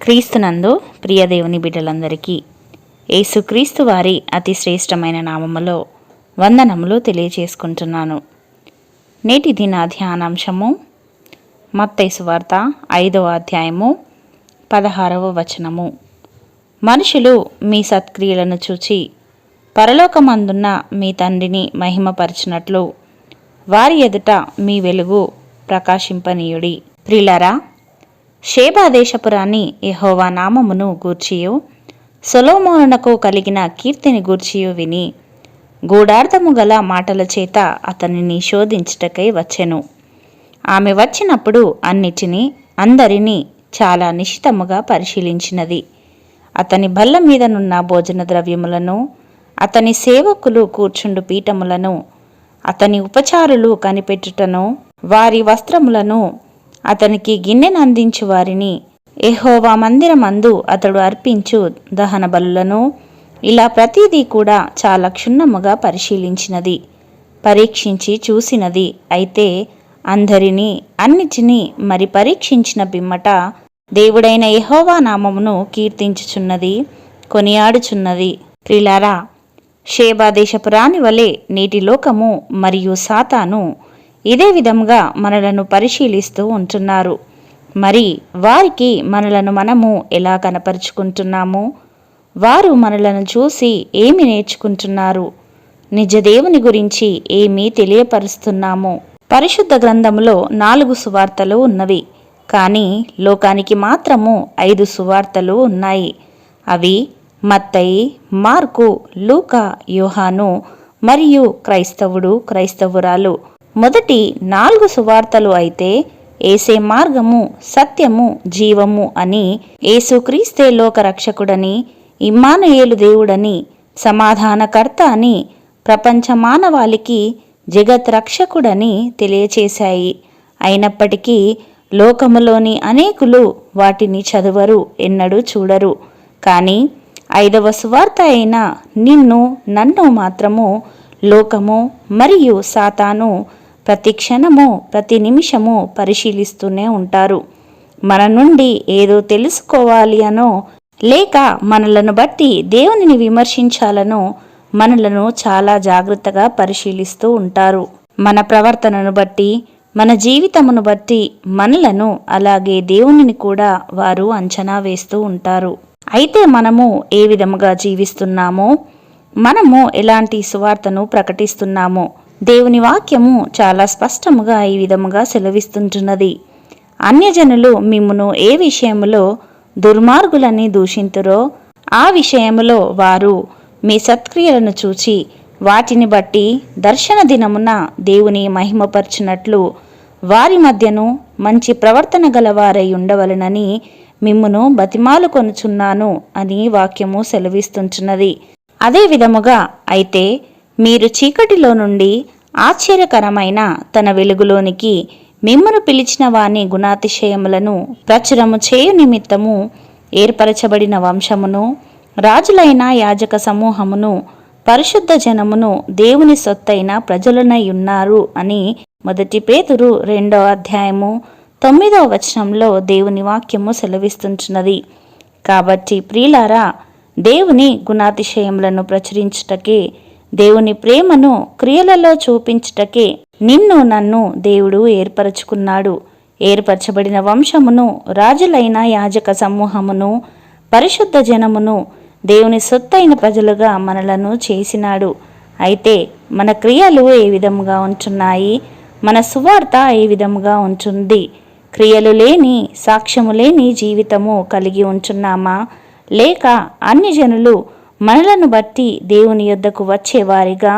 క్రీస్తునందు ప్రియదేవుని బిడ్డలందరికీ యేసుక్రీస్తు వారి అతి శ్రేష్టమైన నామములో వందనములు తెలియచేసుకుంటున్నాను. నేటి దిన ధ్యానాంశము మత్తయి సువార్త 5వ అధ్యాయము 16వ వచనము. మనుషులు మీ సత్క్రియలను చూచి పరలోకమందున్న మీ తండ్రిని మహిమపరచినట్లు వారి ఎదుట మీ వెలుగు ప్రకాశింపనీయుడి. ప్రియులారా, షేబా దేశపురాణి యెహోవా నామమును గూర్చియు సొలొమోనునకు కలిగిన కీర్తిని గూర్చియు విని గూఢార్థము గల మాటల చేత అతనిని శోధించుటకై వచ్చెను. ఆమె వచ్చినప్పుడు అన్నిటినీ అందరినీ చాలా నిశితముగా పరిశీలించినది. అతని బల్ల మీదనున్న భోజన ద్రవ్యములను, అతని సేవకులు కూర్చుండు పీఠములను, అతని ఉపచారులు కనిపెట్టుటను, వారి వస్త్రములను, అతనికి గిన్నెను అందించు వారిని, యెహోవా మందిరమందు అతడు అర్పించు దహన బలులను, ఇలా ప్రతిదీ కూడా చాలా క్షుణ్ణముగా పరిశీలించినది, పరీక్షించి చూసినది. అయితే అందరినీ అన్నిటినీ మరి పరీక్షించిన పిమ్మట దేవుడైన యెహోవా నామమును కీర్తించుచున్నది, కొనియాడుచున్నది. ప్రియులారా, షేబా దేశపు రాణి వలె నేటి లోకము మరియు సాతాను ఇదే విధంగా మనలను పరిశీలిస్తూ ఉంటున్నారు. మరి వారికి మనలను మనము ఎలా కనపరుచుకుంటున్నాము? వారు మనలను చూసి ఏమి నేర్చుకుంటున్నారు? నిజ దేవుని గురించి ఏమి తెలియపరుస్తున్నాము? పరిశుద్ధ గ్రంథములో 4 సువార్తలు ఉన్నవి, కానీ లోకానికి మాత్రము 5 సువార్తలు ఉన్నాయి. అవి మత్తయి, మార్కు, లూకా, యోహాను మరియు క్రైస్తవురాలు. మొదటి 4 సువార్తలు అయితే యేసే మార్గము, సత్యము, జీవము అని, యేసుక్రీస్తే లోకరక్షకుడని, ఇమ్మానుయేలు దేవుడని, సమాధానకర్త అని, ప్రపంచ మానవాళికి జగత్ రక్షకుడని తెలియచేశాయి. అయినప్పటికీ లోకములోని అనేకులు వాటిని చదవరు, ఎన్నడూ చూడరు. కానీ 5వ సువార్త అయిన నిన్ను, నన్ను మాత్రము లోకము మరియు సాతాను ప్రతి క్షణము, ప్రతి నిమిషము పరిశీలిస్తూనే ఉంటారు. మన నుండి ఏదో తెలుసుకోవాలి అనో, లేక మనలను బట్టి దేవునిని విమర్శించాలనో మనలను చాలా జాగ్రత్తగా పరిశీలిస్తూ ఉంటారు. మన ప్రవర్తనను బట్టి, మన జీవితమును బట్టి మనలను, అలాగే దేవునిని కూడా వారు అంచనా వేస్తూ ఉంటారు. అయితే మనము ఏ విధముగా జీవిస్తున్నామో, మనము ఎలాంటి సువార్తను ప్రకటిస్తున్నామో దేవుని వాక్యము చాలా స్పష్టముగా ఈ విధముగా సెలవిస్తుంటున్నది. అన్యజనులు మిమ్మును ఏ విషయములో దుర్మార్గులని దూషింతురో ఆ విషయములో వారు మీ సత్క్రియలను చూచి వాటిని బట్టి దర్శన దినమున దేవుని మహిమపరచునట్లు వారి మధ్యను మంచి ప్రవర్తన గలవారై ఉండవలనని మిమ్మును బతిమాలు కొనుచున్నాను అని వాక్యము సెలవిస్తుంటున్నది. అదే విధముగా అయితే మీరు చీకటిలో నుండి ఆశ్చర్యకరమైన తన వెలుగులోనికి మిమ్మును పిలిచిన వాని గుణాతిశయములను ప్రచురము చేయు నిమిత్తము ఏర్పరచబడిన వంశమును, రాజులైన యాజక సమూహమును, పరిశుద్ధ జనమును, దేవుని సొత్తైన ప్రజలనై ఉన్నారు అని మొదటి పేతురు 2వ అధ్యాయము 9వ వచనంలో దేవుని వాక్యము సెలవిస్తుంటున్నది. కాబట్టి ప్రియులారా, దేవుని గుణాతిశయములను ప్రచురించుటకే, దేవుని ప్రేమను క్రియలలో చూపించుటకే నిన్ను, నన్ను దేవుడు ఏర్పరచుకున్నాడు. ఏర్పరచబడిన వంశమును, రాజులైన యాజక సమూహమును, పరిశుద్ధ జనమును, దేవుని సొత్తైన ప్రజలుగా మనలను చేసినాడు. అయితే మన క్రియలు ఏ విధముగా ఉంటున్నాయి? మన సువార్త ఏ విధముగా ఉంటుంది? క్రియలు లేని, సాక్ష్యము లేని జీవితము కలిగి ఉంటున్నామా? లేక అన్ని జనులు మనలను బట్టి దేవుని యొద్దకు వచ్చేవారిగా,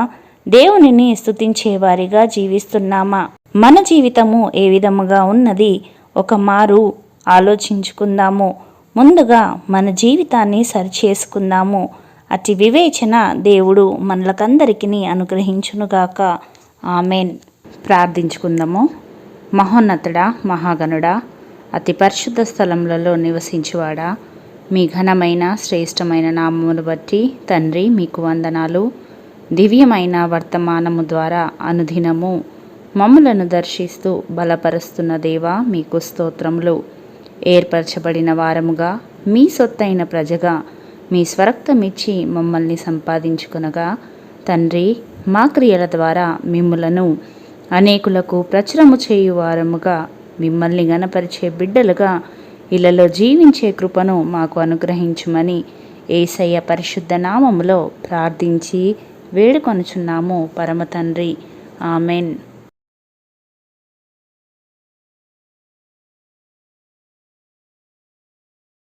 దేవునిని స్తుతించేవారిగా జీవిస్తున్నామా? మన జీవితము ఏ విధముగా ఉన్నది? ఒక మారు ఆలోచించుకుందాము. ముందుగా మన జీవితాన్ని సరిచేసుకుందాము. అతి వివేచన దేవుడు మనలకందరికీ అనుగ్రహించునుగాక. ఆమెన్. ప్రార్థించుకుందాము. మహోన్నతుడా, మహాగణుడా, అతి పరిశుద్ధ స్థలములలో నివసించువాడా, మీ ఘనమైన శ్రేష్టమైన నామమును బట్టి తండ్రి మీకు వందనాలు. దివ్యమైన వర్తమానము ద్వారా అనుదినము మమ్ములను దర్శిస్తూ బలపరుస్తున్న దేవా మీకు స్తోత్రములు. ఏర్పరచబడిన వారముగా మీ సొత్తైన ప్రజగా మీ స్వరక్తమిచ్చి మమ్మల్ని సంపాదించుకొనగా, తండ్రి, మా క్రియల ద్వారా మిమ్ములను అనేకులకు ప్రచురము చేయువారముగా, మిమ్మల్ని గణపరిచే బిడ్డలుగా ఇళ్లలో జీవించే కృపను మాకు అనుగ్రహించుమని యేసయ్య పరిశుద్ధ నామములో ప్రార్థించి వేడుకొనుచున్నాము పరమ తండ్రి. ఆమెన్.